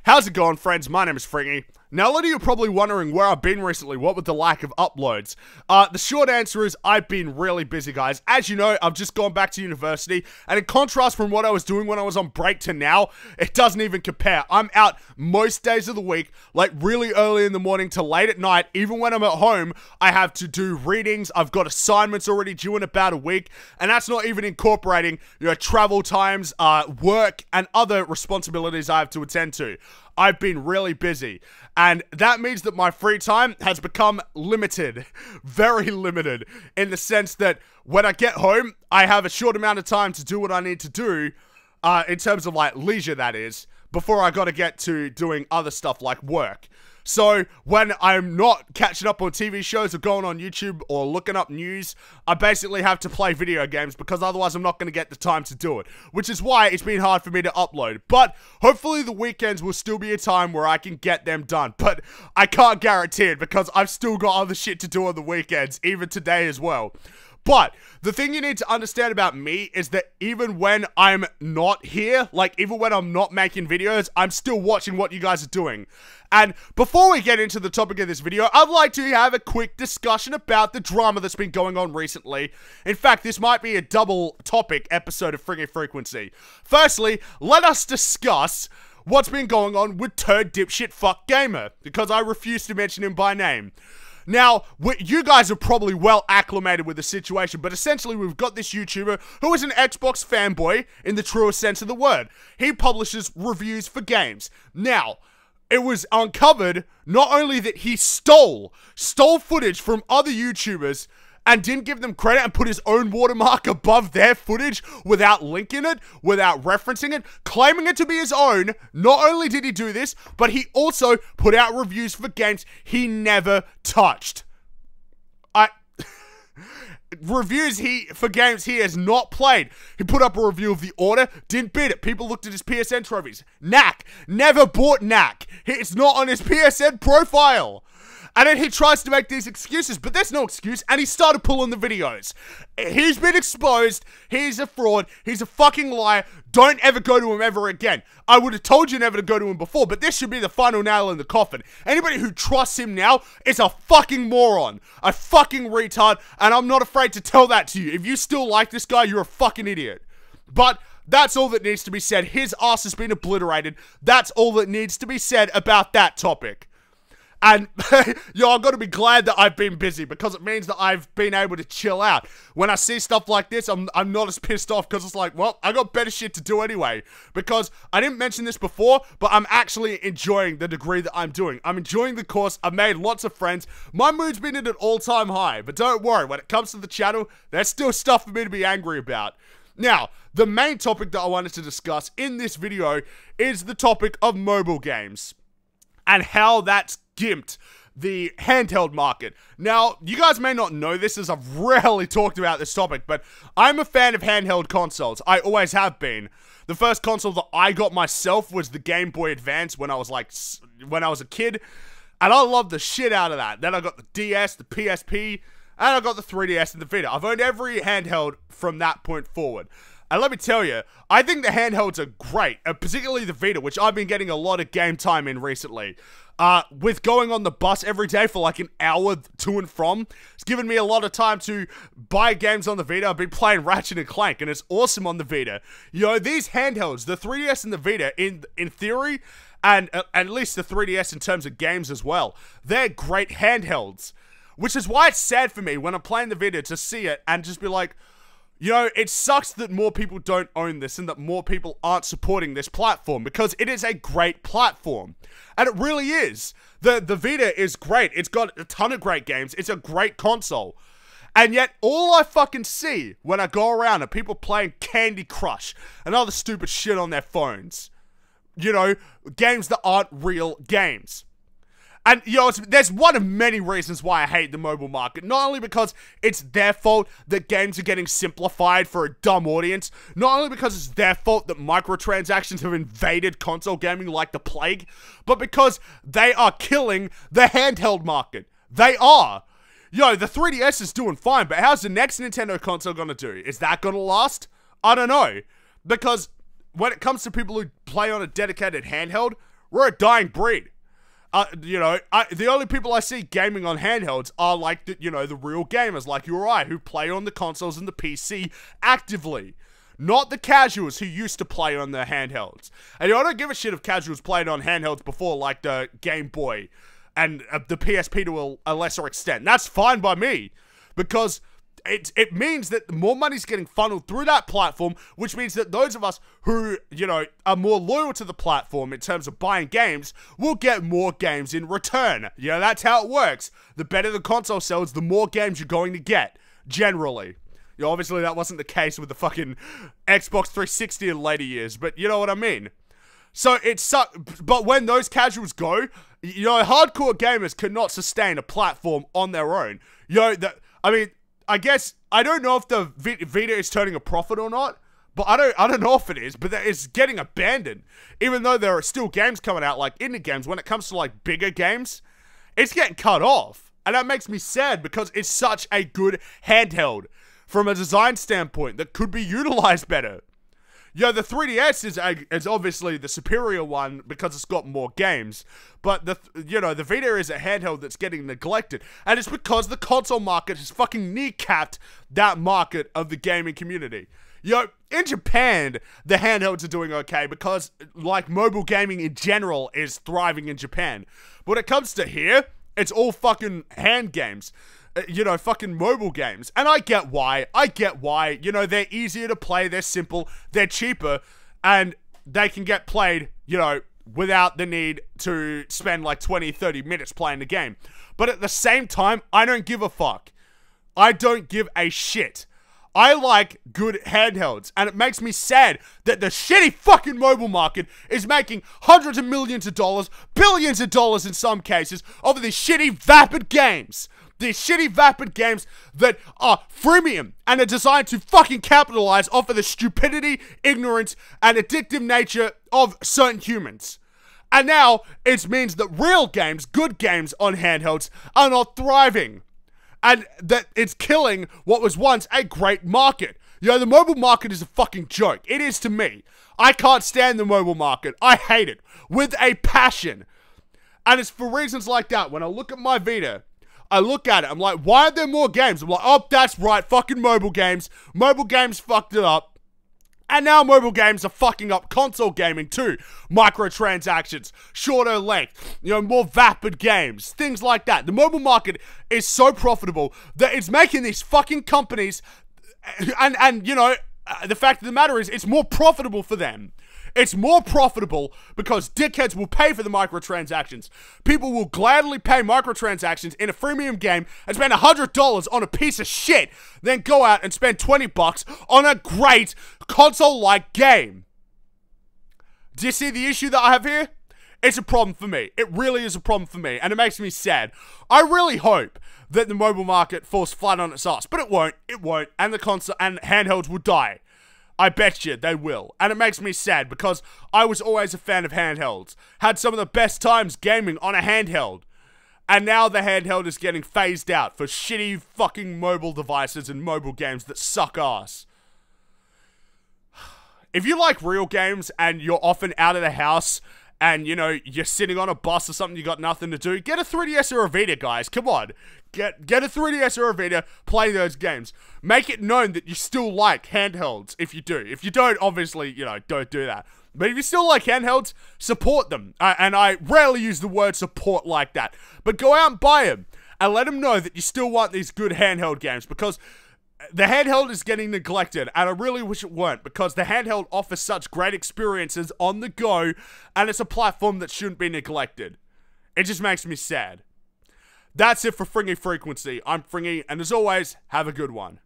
How's it going, friends? My name is Fringy. Now, a lot of you are probably wondering where I've been recently, what with the lack of uploads. The short answer is I've been really busy, guys. As you know, I've just gone back to university, and in contrast from what I was doing when I was on break to now, it doesn't even compare. I'm out most days of the week, like really early in the morning to late at night. Even when I'm at home, I have to do readings. I've got assignments already due in about a week, and that's not even incorporating, travel times, work, and other responsibilities I have to attend to. I've been really busy, and that means that my free time has become limited, very limited, in the sense that when I get home, I have a short amount of time to do what I need to do, in terms of like leisure, that is, before I gotta get to doing other stuff like work. So when I'm not catching up on TV shows or going on YouTube or looking up news, I basically have to play video games because otherwise I'm not going to get the time to do it, which is why it's been hard for me to upload. But hopefully the weekends will still be a time where I can get them done, but I can't guarantee it because I've still got other shit to do on the weekends, even today as well. But the thing you need to understand about me is that even when I'm not here, like even when I'm not making videos, I'm still watching what you guys are doing. And before we get into the topic of this video, I'd like to have a quick discussion about the drama that's been going on recently. In fact, this might be a double topic episode of Fringy Frequency. Firstly, let us discuss what's been going on with TurdGamer, because I refuse to mention him by name. Now, you guys are probably well acclimated with the situation, but essentially we've got this YouTuber who is an Xbox fanboy in the truest sense of the word. He publishes reviews for games. Now, it was uncovered not only that he stole footage from other YouTubers and didn't give them credit and put his own watermark above their footage without linking it, without referencing it, claiming it to be his own. Not only did he do this, but he also put out reviews for games he never touched. Reviews for games he has not played. He put up a review of The Order, didn't beat it. People looked at his PSN trophies. Knack, never bought Knack. It's not on his PSN profile. And then he tries to make these excuses, but there's no excuse, and he started pulling the videos. He's been exposed, he's a fraud, he's a fucking liar, don't ever go to him ever again. I would have told you never to go to him before, but this should be the final nail in the coffin. Anybody who trusts him now is a fucking moron, a fucking retard, and I'm not afraid to tell that to you. If you still like this guy, you're a fucking idiot. But that's all that needs to be said. His ass has been obliterated. That's all that needs to be said about that topic. And, yo, I've got to be glad that I've been busy because it means that I've been able to chill out. When I see stuff like this, I'm not as pissed off because it's like, well, I got better shit to do anyway. Because I didn't mention this before, but I'm actually enjoying the degree that I'm doing. I'm enjoying the course. I've made lots of friends. My mood's been at an all-time high. But don't worry, when it comes to the channel, there's still stuff for me to be angry about. Now, the main topic that I wanted to discuss in this video is the topic of mobile games and how that's gimped the handheld market. Now, you guys may not know this as I've rarely talked about this topic, but I'm a fan of handheld consoles. I always have been. The first console that I got myself was the Game Boy Advance when I was a kid, and I loved the shit out of that. Then I got the DS, the PSP, and I got the 3DS and the Vita. I've owned every handheld from that point forward. And let me tell you, I think the handhelds are great, particularly the Vita, which I've been getting a lot of game time in recently. With going on the bus every day for like an hour to and from, it's given me a lot of time to buy games on the Vita. I've been playing Ratchet and Clank, and it's awesome on the Vita. You know, these handhelds, the 3DS and the Vita, in theory, and at least the 3DS in terms of games as well, they're great handhelds. Which is why it's sad for me when I'm playing the Vita to see it and just be like, you know, it sucks that more people don't own this and that more people aren't supporting this platform because it is a great platform. And it really is. The Vita is great. It's got a ton of great games. It's a great console. And yet, all I fucking see when I go around are people playing Candy Crush and other stupid shit on their phones. You know, games that aren't real games. And, you know, there's one of many reasons why I hate the mobile market. Not only because it's their fault that games are getting simplified for a dumb audience. Not only because it's their fault that microtransactions have invaded console gaming like the plague. But because they are killing the handheld market. They are. Yo, the 3DS is doing fine, but how's the next Nintendo console gonna do? Is that gonna last? I don't know. Because when it comes to people who play on a dedicated handheld, We're a dying breed. The only people I see gaming on handhelds are like the real gamers like you or I who play on the consoles and the PC actively. Not the casuals who used to play on the handhelds. And I don't give a shit if casuals played on handhelds before, like the Game Boy and the PSP to a lesser extent. That's fine by me, because it means that more money's getting funneled through that platform, which means that those of us who, are more loyal to the platform in terms of buying games will get more games in return. That's how it works. The better the console sells, the more games you're going to get, generally. Obviously that wasn't the case with the fucking Xbox 360 in later years, but you know what I mean. So but when those casuals go, hardcore gamers cannot sustain a platform on their own. I guess, I don't know if the Vita is turning a profit or not, but I don't know if it is, but it's getting abandoned. Even though there are still games coming out, like indie games, when it comes to like bigger games, it's getting cut off. And that makes me sad, because it's such a good handheld from a design standpoint that could be utilized better. The 3DS is obviously the superior one because it's got more games, but the Vita is a handheld that's getting neglected, and it's because the console market has fucking kneecapped that market of the gaming community. In Japan, the handhelds are doing okay because, like, mobile gaming in general is thriving in Japan. But when it comes to here, it's all fucking hand games. Fucking mobile games. And I get why. They're easier to play, they're simple, they're cheaper, and they can get played, without the need to spend like 20, 30 minutes playing the game. But at the same time, I don't give a fuck. I don't give a shit. I like good handhelds, and it makes me sad that the shitty fucking mobile market is making hundreds of millions of dollars, billions of dollars in some cases, over these shitty vapid games. These shitty vapid games that are freemium and are designed to fucking capitalize off of the stupidity, ignorance, and addictive nature of certain humans. And now, it means that real games, good games on handhelds, are not thriving. And that it's killing what was once a great market. The mobile market is a fucking joke. It is to me. I can't stand the mobile market. I hate it. With a passion. And it's for reasons like that. When I look at my Vita, I look at it, I'm like, why aren't there more games? I'm like, oh, that's right, fucking mobile games. Mobile games fucked it up. And now mobile games are fucking up console gaming too. Microtransactions, shorter length, more vapid games, things like that. The mobile market is so profitable that it's making these fucking companies, and the fact of the matter is, it's more profitable for them. It's more profitable because dickheads will pay for the microtransactions. People will gladly pay microtransactions in a freemium game and spend $100 on a piece of shit, then go out and spend $20 on a great console-like game. Do you see the issue that I have here? It's a problem for me. It really is a problem for me, and it makes me sad. I really hope that the mobile market falls flat on its ass, but it won't. It won't, and the console and handhelds will die. I bet you they will. And it makes me sad because I was always a fan of handhelds. Had some of the best times gaming on a handheld. And now the handheld is getting phased out for shitty fucking mobile devices and mobile games that suck ass. If you like real games and you're often out of the house and, you're sitting on a bus or something, you got nothing to do, get a 3DS or a Vita, guys. Come on. Get a 3DS or a Vita, play those games. Make it known that you still like handhelds, if you do. If you don't, obviously, don't do that. But if you still like handhelds, support them. And I rarely use the word support like that. But go out and buy them. And let them know that you still want these good handheld games. Because the handheld is getting neglected. And I really wish it weren't. Because the handheld offers such great experiences on the go. And it's a platform that shouldn't be neglected. It just makes me sad. That's it for Fringy Frequency. I'm Fringy, and as always, have a good one.